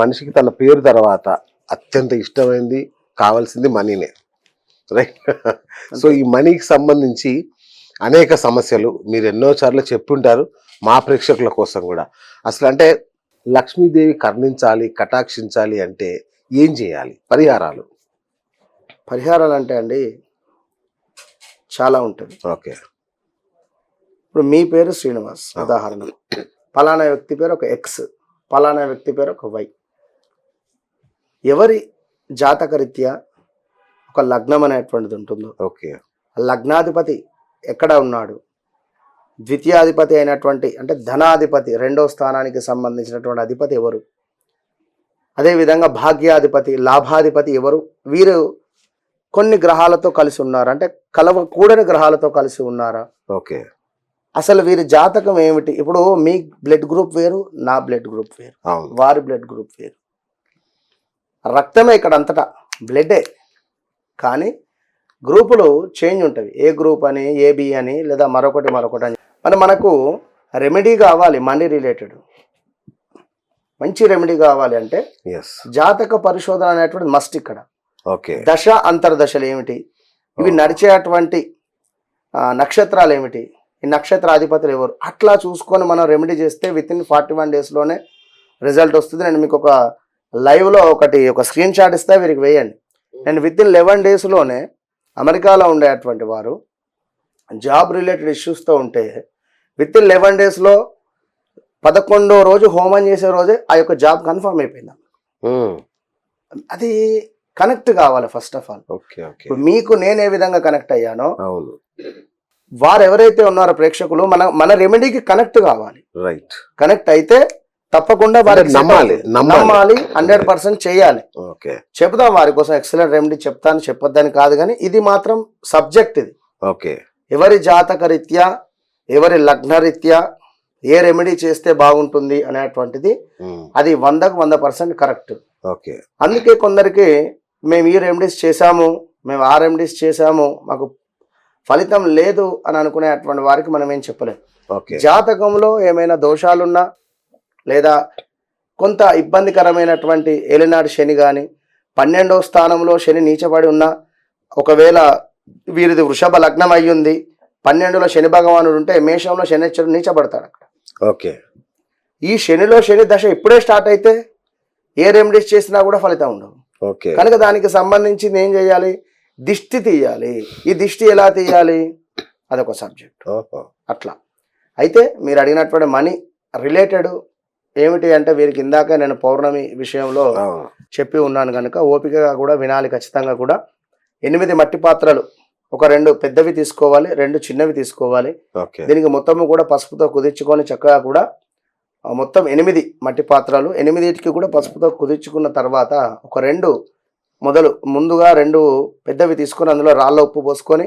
మనిషికి తన పేరు తర్వాత అత్యంత ఇష్టమైంది కావాల్సింది మనీనే, రైట్? సో ఈ మనీకి సంబంధించి అనేక సమస్యలు మీరు ఎన్నోసార్లు చెప్పుంటారు మా ప్రేక్షకుల కోసం కూడా. అసలు అంటే లక్ష్మీదేవి కరుణించాలి, కటాక్షించాలి అంటే ఏం చేయాలి? పరిహారాలు అంటే అండి చాలా ఉంటుంది. ఓకే. ఇప్పుడు మీ పేరు శ్రీనివాస్ ఉదాహరణ, పలానా వ్యక్తి పేరు ఒక ఎక్స్, పలానా వ్యక్తి పేరు ఒక వై. ఎవరి జాతకరీత్యా ఒక లగ్నం అనేటువంటిది ఉంటుందో, ఓకే, లగ్నాధిపతి ఎక్కడ ఉన్నాడు, ద్వితీయాధిపతి అయినటువంటి అంటే ధనాధిపతి రెండో స్థానానికి సంబంధించినటువంటి అధిపతి ఎవరు, అదేవిధంగా భాగ్యాధిపతి లాభాధిపతి ఎవరు, వీరు కొన్ని గ్రహాలతో కలిసి ఉన్నారు అంటే కలవకూడని గ్రహాలతో కలిసి ఉన్నారా, ఓకే, అసలు వీరి జాతకం ఏమిటి. ఇప్పుడు మీ బ్లడ్ గ్రూప్ వేరు, నా బ్లడ్ గ్రూప్ వేరు, వారి బ్లడ్ గ్రూప్ వేరు. రక్తమే ఇక్కడ అంతటా బ్లడ్డే, కానీ గ్రూపులు చేంజ్ ఉంటుంది. ఏ గ్రూప్ అని, ఏబి అని, లేదా మరొకటి అని. మనకు రెమెడీ కావాలి, మనీ రిలేటెడ్ మంచి రెమెడీ కావాలి అంటే జాతక పరిశోధన అనేటువంటి మస్ట్. ఇక్కడ దశ అంతర్దశలు ఏమిటి, ఇవి నడిచేటువంటి నక్షత్రాలు ఏమిటి, ఈ నక్షత్రాధిపతులు ఎవరు, అట్లా చూసుకొని మనం రెమెడీ చేస్తే విత్ ఇన్ 41 డేస్లోనే రిజల్ట్ వస్తుంది. నేను మీకు ఒక లైవ్లో ఒక స్క్రీన్ షాట్ ఇస్తే వీరికి వేయండి. నేను విత్ ఇన్ 11 డేస్లోనే అమెరికాలో ఉండేటువంటి వారు జాబ్ రిలేటెడ్ ఇష్యూస్తో ఉంటే విత్ ఇన్ 11 డేస్లో 11వ రోజు హోమం చేసే రోజే ఆ యొక్క జాబ్ కన్ఫర్మ్ అయిపోయింది. అది కనెక్ట్ కావాలి ఫస్ట్ ఆఫ్ ఆల్. ఇప్పుడు మీకు నేను ఏ విధంగా కనెక్ట్ అయ్యానో వారు ఎవరైతే ఉన్నారో ప్రేక్షకులు మన రెమెడీకి కనెక్ట్ కావాలి. రైట్, కనెక్ట్ అయితే తప్పకుండా వారికి నమ్మాలి, 100% చేయాలి. చెప్దాం వారి కోసం ఎక్సలెంట్ రెమెడీ చెప్తాను, చెప్పొద్దని కాదు, కానీ ఇది మాత్రం సబ్జెక్ట్ ఇది. ఓకే, ఎవరి జాతక రీత్యా, ఎవరి లగ్న రీత్యా ఏ రెమెడీ చేస్తే బాగుంటుంది అనేటువంటిది అది 100కు 100% కరెక్ట్. ఓకే, అందుకే కొందరికి మేము ఈ రెమెడీస్ చేశాము, మేము ఆ రెమెడీస్ చేశాము, మాకు ఫలితం లేదు అని అనుకునేటువంటి వారికి మనం ఏం చెప్పలేము. జాతకంలో ఏమైనా దోషాలున్నా లేదా కొంత ఇబ్బందికరమైనటువంటి ఏలినాడు శని కానీ, 12వ స్థానంలో శని నీచబడి ఉన్నా, ఒకవేళ వీరిది వృషభ లగ్నం అయ్యింది, 12లో శని భగవానుడు ఉంటే మేషంలో శనిశ్చరుడు నీచబడతాడు అక్కడ. ఓకే, ఈ శనిలో శని దశ ఇప్పుడే స్టార్ట్ అయితే ఏ రెమెడీస్ చేసినా కూడా ఫలితం ఉండవు. ఓకే, కనుక దానికి సంబంధించి ఏం చేయాలి, దిష్టి తీయాలి. ఈ దిష్టి ఎలా తీయాలి అదొక సబ్జెక్ట్. అట్లా అయితే మీరు అడిగినటువంటి మనీ రిలేటెడ్ ఏమిటి అంటే వీరికి ఇందాక నేను పౌర్ణమి విషయంలో చెప్పి ఉన్నాను కనుక ఓపికగా కూడా వినాలి ఖచ్చితంగా కూడా. 8 మట్టి పాత్రలు, ఒక 2 పెద్దవి తీసుకోవాలి, 2 చిన్నవి తీసుకోవాలి. దీనికి మొత్తము కూడా పసుపుతో కుదిర్చుకొని చక్కగా కూడా మొత్తం 8 మట్టి పాత్రలు, 8టికి కూడా పసుపుతో కుదిర్చుకున్న తర్వాత ఒక 2 ముందుగా 2 పెద్దవి తీసుకొని అందులో రాళ్ళ ఉప్పు పోసుకొని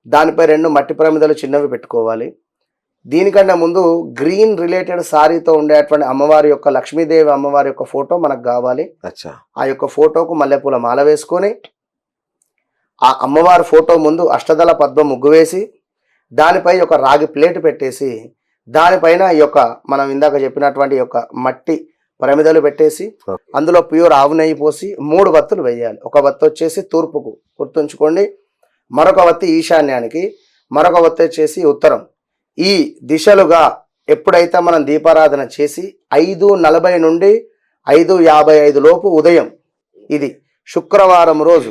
దానిపై 2 మట్టి ప్రమిదలు చిన్నవి పెట్టుకోవాలి. దీనికన్నా ముందు గ్రీన్ రిలేటెడ్ సారీతో ఉండేటువంటి అమ్మవారి యొక్క లక్ష్మీదేవి అమ్మవారి యొక్క ఫోటో మనకు కావాలి. ఆ యొక్క ఫోటోకు మల్లెపూల మాల వేసుకొని ఆ అమ్మవారి ఫోటో ముందు అష్టదళ పద్మ ముగ్గు వేసి దానిపై ఒక రాగి ప్లేట్ పెట్టేసి దానిపైన ఈ యొక్క మనం ఇందాక చెప్పినటువంటి యొక్క మట్టి ప్రమిదలు పెట్టేసి అందులో ప్యూర్ ఆవు నెయ్యి పోసి 3 వత్తులు వేయాలి. ఒక వత్తు వచ్చేసి తూర్పుకు గుర్తుంచుకోండి, మరొక వత్తి ఈశాన్యానికి, మరొక వత్తి వచ్చేసి ఉత్తరం. ఈ దిశలుగా ఎప్పుడైతే మనం దీపారాధన చేసి 5:40 నుండి 5:55 లోపు ఉదయం, ఇది శుక్రవారం రోజు,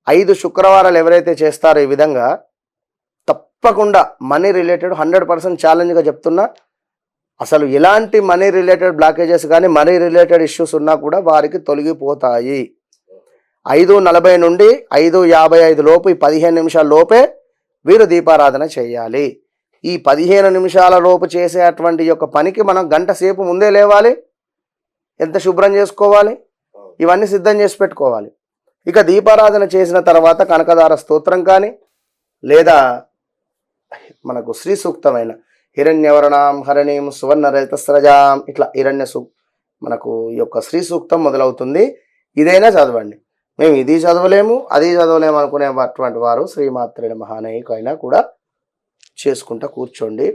5 శుక్రవారాలు ఎవరైతే చేస్తారో ఈ విధంగా తప్పకుండా మనీ రిలేటెడ్ 100% ఛాలెంజ్గా చెప్తున్నా, అసలు ఎలాంటి మనీ రిలేటెడ్ బ్లాకేజెస్ కానీ మనీ రిలేటెడ్ ఇష్యూస్ ఉన్నా కూడా వారికి తొలగిపోతాయి. 5:40 నుండి 5:55 లోపు, ఈ 15 నిమిషాల లోపే వీరు దీపారాధన చేయాలి. ఈ 15 నిమిషాల లోపు చేసేటువంటి యొక్క పనికి మనం గంట సేపు ముందే లేవాలి, ఎంత శుభ్రం చేసుకోవాలి, ఇవన్నీ సిద్ధం చేసి పెట్టుకోవాలి. ఇక దీపారాధన చేసిన తర్వాత కనకదార స్తోత్రం కానీ లేదా మనకు శ్రీ సూక్తమైన హిరణ్యవర్ణాం హరణీం సువర్ణరజతస్రజాం ఇట్లా మనకు ఈ యొక్క శ్రీ సూక్తం మొదలవుతుంది. ఇదైనా చదవండి. మేము ఇది చదవలేము అది చదవలేము అనుకునేటువంటి వారు శ్రీమాత్రే మహానయికైనా కూడా చేసుకుంటా కూర్చోండి.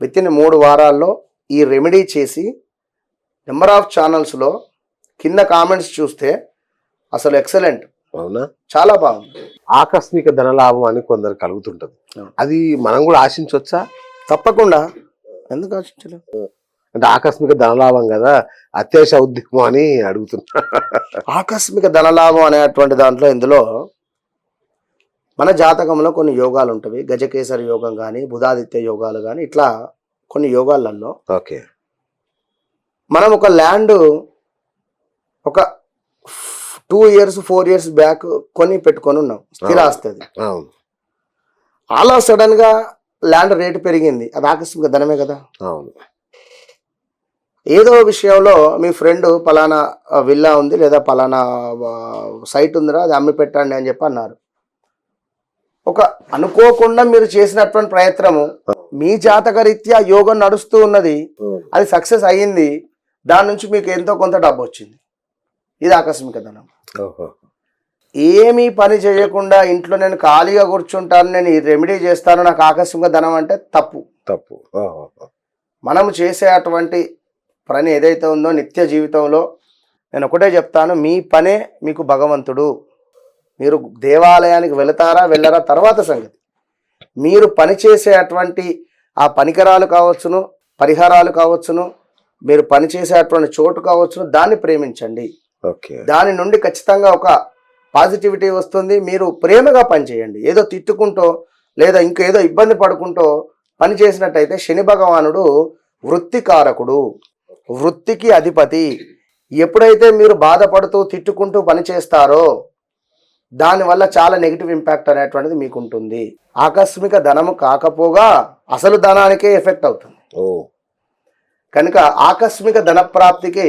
విత్ ఇన్ 3 వారాల్లో ఈ రెమెడీ చేసి నెంబర్ ఆఫ్ ఛానల్స్లో కింద కామెంట్స్ చూస్తే అసలు ఎక్సలెంట్, అవునా? చాలా బాగుంది. ఆకస్మిక ధనలాభం అని కొందరు కలుగుతుంటది, అది మనం కూడా ఆశించవచ్చా? తప్పకుండా, ఎందుకు ఆశించలేదు? అంటే ఆకస్మిక ధనలాభం కదా, అత్యాశ ఉద్యమం అని అడుగుతున్నా. ఆకస్మిక ధనలాభం అనేటువంటి దాంట్లో ఇందులో మన జాతకంలో కొన్ని యోగాలు ఉంటాయి. గజకేసరి యోగం కానీ, బుధాదిత్య యోగాలు కానీ, ఇట్లా కొన్ని యోగాలలో ఓకే, మనం ఒక ల్యాండ్ ఒక 2 years 4 years బ్యాక్ కొని పెట్టుకొని ఉన్నాం, స్థిరాస్తి అది. అవును అలా సడన్ గా ల్యాండ్ రేటు పెరిగింది, అది ఆకస్మిక ధనమే కదా. అవును. ఏదో విషయంలో మీ ఫ్రెండ్ పలానా విల్లా ఉంది లేదా పలానా సైట్ ఉందిరా అది అమ్మి పెట్టండి అని చెప్పి అన్నారు. ఒక అనుకోకుండా మీరు చేసినటువంటి ప్రయత్నము మీ జాతక రీత్యా యోగం నడుస్తూ ఉన్నది, అది సక్సెస్ అయ్యింది, దాని నుంచి మీకు ఎంతో కొంత డబ్బు వచ్చింది, ఇది ఆకస్మిక ధనం. ఓహో. ఏమీ పని చేయకుండా ఇంట్లో నేను ఖాళీగా కూర్చుంటాను, నేను ఈ రెమెడీ చేస్తాను, నాకు ఆకస్మిక ధనం అంటే తప్పు. తప్పు. ఓహో. మనము చేసే అటువంటి పని ఏదైతే ఉందో నిత్య జీవితంలో, నేను ఒకటే చెప్తాను, మీ పనే మీకు భగవంతుడు. మీరు దేవాలయానికి వెళతారా వెళ్ళరా తర్వాత సంగతి. మీరు పని చేసే అటువంటి ఆ పరికరాలు కావచ్చును, పరిహారాలు కావచ్చును, మీరు పని చేసే అటువంటి చోటు కావచ్చును, దాన్ని ప్రేమించండి. ఓకే. దాని నుండి ఖచ్చితంగా ఒక పాజిటివిటీ వస్తుంది. మీరు ప్రేమగా పనిచేయండి. ఏదో తిట్టుకుంటూ లేదా ఇంకేదో ఇబ్బంది పడుకుంటూ పని చేసినట్టయితే శని భగవానుడు వృత్తికారకుడు, వృత్తికి అధిపతి. ఎప్పుడైతే మీరు బాధపడుతూ తిట్టుకుంటూ పని చేస్తారో దానివల్ల చాలా నెగిటివ్ ఇంపాక్ట్ అనేటువంటిది మీకు ఉంటుంది. ఆకస్మిక ధనము కాకపోగా అసలు ధనానికే ఎఫెక్ట్ అవుతుంది. కనుక ఆకస్మిక ధన ప్రాప్తికి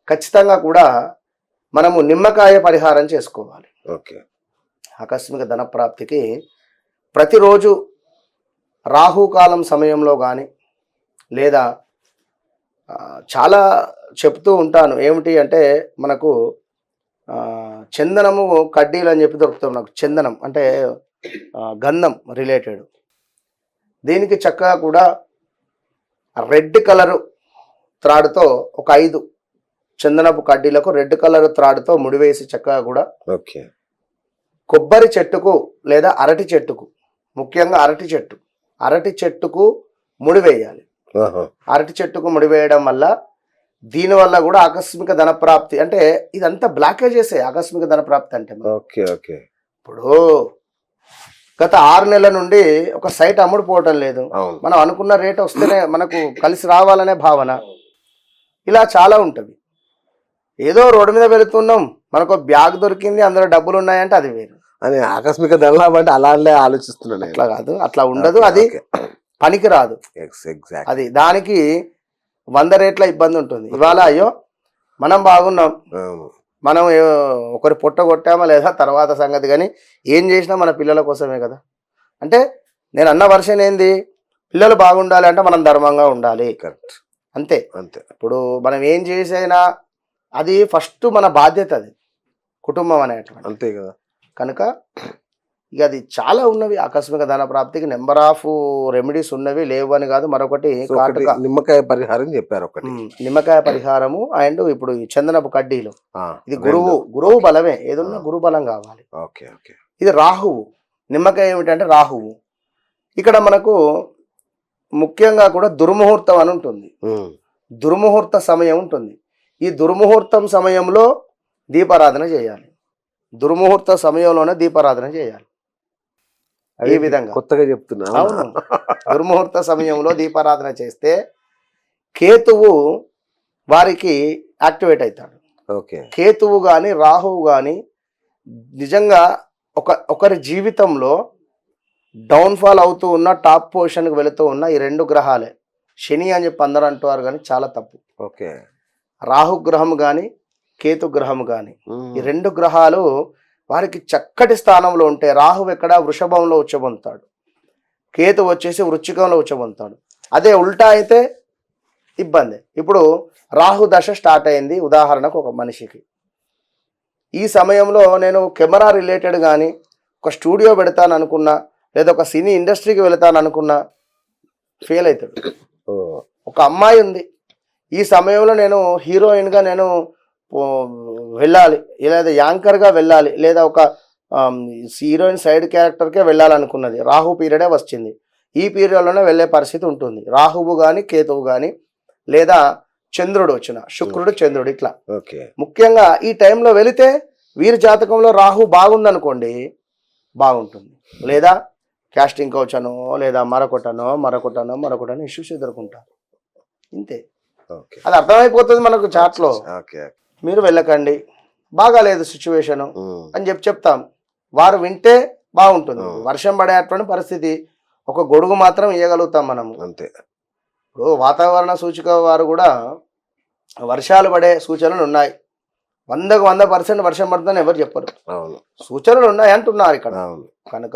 ఖచ్చితంగా కూడా మనము నిమ్మకాయ పరిహారం చేసుకోవాలి. ఓకే. ఆకస్మిక ధన ప్రాప్తికి ప్రతిరోజు రాహుకాలం సమయంలో కానీ లేదా చాలా చెప్తూ ఉంటాను, ఏమిటి అంటే మనకు చందనము కడ్డీలు అని చెప్పి దొరుకుతాం. నాకు చందనం అంటే గంధం రిలేటెడ్, దీనికి చక్కగా కూడా రెడ్ కలరు త్రాడుతో ఒక 5 చందనపు కడ్డీలకు రెడ్ కలర్ త్రాడుతో ముడివేసి చక్కగా కూడా ఓకే కొబ్బరి చెట్టుకు లేదా అరటి చెట్టుకు, ముఖ్యంగా అరటి చెట్టుకు ముడివేయాలి. అరటి చెట్టుకు ముడివేయడం వల్ల దీనివల్ల కూడా ఆకస్మిక ధన ప్రాప్తి, అంటే ఇదంతా బ్లాకేజెసే ఆకస్మిక ధన ప్రాప్తి అంటే. Okay okay. ఇప్పుడు గత 6 నెలల నుండి ఒక సైట్ అమ్ముడుపోవటం లేదు, మనం అనుకున్న రేట్ వస్తేనే మనకు కలిసి రావాలనే భావన, ఇలా చాలా ఉంటుంది. ఏదో రోడ్డు మీద వెళుతున్నాం, మనకు బ్యాగ్ దొరికింది, అందులో డబ్బులు ఉన్నాయంటే అది వేరు అని ఆకస్మిక ధనలాభం అంటే అలానే ఆలోచిస్తున్నాను. అట్లా కాదు, అట్లా ఉండదు, అది పనికి రాదు. అది దానికి 100 రేట్ల ఇబ్బంది ఉంటుంది. ఇవాళ అయ్యో మనం బాగున్నాం, మనం ఒకరి పొట్ట కొట్టామా లేదా తర్వాత సంగతి, కానీ ఏం చేసినా మన పిల్లల కోసమే కదా. అంటే నేను అన్న వర్షన్ ఏంది, పిల్లలు బాగుండాలి అంటే మనం ధర్మంగా ఉండాలి. కరెక్ట్, అంతే అంతే. ఇప్పుడు మనం ఏం చేసైనా అది ఫస్ట్ మన బాధ్యత, అది కుటుంబం అనేటువంటి, అంతే కదా. కనుక ఇక అది చాలా ఉన్నవి ఆకస్మిక ధన ప్రాప్తికి, నెంబర్ ఆఫ్ రెమెడీస్ ఉన్నవి, లేవు అని కాదు. మరొకటి నిమ్మకాయ పరిహారం చెప్పారు, ఒకటి నిమ్మకాయ పరిహారము, అండ్ ఇప్పుడు ఈ చందనపు కడ్డీలు, ఇది గురువు బలమే, ఏదన్నా గురువు బలం కావాలి. Okay okay. ఇది రాహువు, నిమ్మకాయ ఏమిటంటే రాహువు. ఇక్కడ మనకు ముఖ్యంగా కూడా దుర్ముహూర్తం అని ఉంటుంది, దుర్ముహూర్త సమయం ఉంటుంది. ఈ దుర్ముహూర్తం సమయంలో దీపారాధన చేయాలి, దుర్ముహూర్త సమయంలోనే దీపారాధన చేయాలి. ఈ విధంగా కొత్తగా చెప్తున్నా. అవును, దుర్ముహూర్త సమయంలో దీపారాధన చేస్తే కేతువు వారికి యాక్టివేట్ అవుతాడు. ఓకే. కేతువు కానీ రాహువు కానీ నిజంగా ఒకరి జీవితంలో డౌన్ఫాల్ అవుతూ ఉన్న, టాప్ పొజిషన్కి వెళుతూ ఉన్న ఈ 2 గ్రహాలే. శని అని చెప్పి అందరూ అంటున్నారు కానీ చాలా తప్పు. ఓకే. రాహుగ్రహం కానీ కేతుగ్రహం కానీ, ఈ 2 గ్రహాలు వారికి చక్కటి స్థానంలో ఉంటే, రాహు ఎక్కడ వృషభంలో ఉచ్చబొందుతాడు, కేతు వచ్చేసి వృశ్చికంలో ఉచ్చబొందుతాడు. అదే ఉల్టా అయితే ఇబ్బంది. ఇప్పుడు రాహు దశ స్టార్ట్ అయింది ఉదాహరణకు ఒక మనిషికి, ఈ సమయంలో నేను కెమెరా రిలేటెడ్ కానీ ఒక స్టూడియో పెడతాను అనుకున్నా, లేదా ఒక సినీ ఇండస్ట్రీకి వెళతాను అనుకున్నా ఫెయిల్ అవుతాడు. ఒక అమ్మాయి ఉంది, ఈ సమయంలో నేను హీరోయిన్గా నేను వెళ్ళాలి, లేదా యాంకర్గా వెళ్ళాలి, లేదా ఒక హీరోయిన్ సైడ్ క్యారెక్టర్కే వెళ్ళాలనుకున్నది, రాహు పీరియడే వచ్చింది. ఈ పీరియడ్లోనే వెళ్ళే పరిస్థితి ఉంటుంది. రాహువు కానీ కేతువు కానీ, లేదా చంద్రుడు వచ్చిన, శుక్రుడు చంద్రుడు, ఇట్లా ఓకే. ముఖ్యంగా ఈ టైంలో వెళితే వీరి జాతకంలో రాహు బాగుందనుకోండి బాగుంటుంది, లేదా క్యాస్టింగ్ కౌచ్ అనో, లేదా మరొకటనో ఇష్యూస్ ఎదుర్కొంటారు. ఇంతే, ఓకే. అది అర్థమైపోతుంది మనకు చాట్లో. ఓకే. మీరు వెళ్ళకండి, బాగాలేదు సిచ్యువేషను ఉమ్. అని చెప్తాం. వారు వింటే బాగుంటుంది. వర్షం పడేటువంటి పరిస్థితి, ఒక గొడుగు మాత్రం ఇవ్వగలుగుతాం మనము. అంతే. ఇప్పుడు వాతావరణ సూచిక వారు కూడా వర్షాలు పడే సూచనలు ఉన్నాయి, 100% వర్షం పడుతుందని ఎవరు చెప్పరు, అవును, సూచనలు ఉన్నాయి అంటున్నారు ఇక్కడ. అవును. కనుక